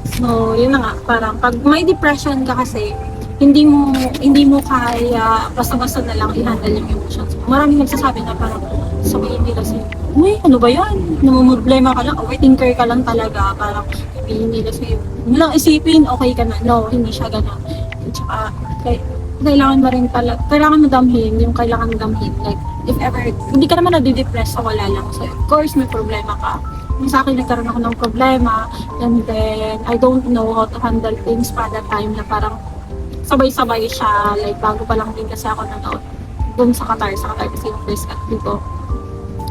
So, yun na nga, parang pag may depression ka kasi, hindi mo kaya basta-basta na lang i-handle yung emotions. Maraming nagsasabi na parang sabihin nila sa'yo, uy, ano ba yan? Namumroblema ka lang, overthinker ka lang talaga. Parang sabihin nila sa'yo, mo lang isipin, okay ka na. No, hindi siya ganun. At saka, kailangan mo rin talaga, kailangan mo damhin yung kailangan mo damhin. Like, if ever, hindi ka naman nadidepress sa wala lang. So, of course, may problema ka. Yung sa akin, nagkaroon ako ng problema, and then, I don't know how to handle things pa that time na parang sabay-sabay siya. Like, bago pa lang din kasi ako nanood dun sa Qatar kasi yung first acting ko.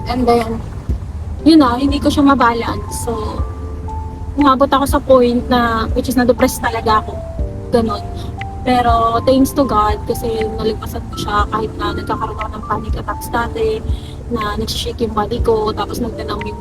And then, yun na, hindi ko siya mabalance. So, umabot ako sa point na, which is na-depressed talaga ako. Ganon. Pero, thanks to God, kasi nalagpasan ko siya kahit na nagkakaroon ako ng panic attacks dati, na nagsishake yung body ko, tapos nagtanong yung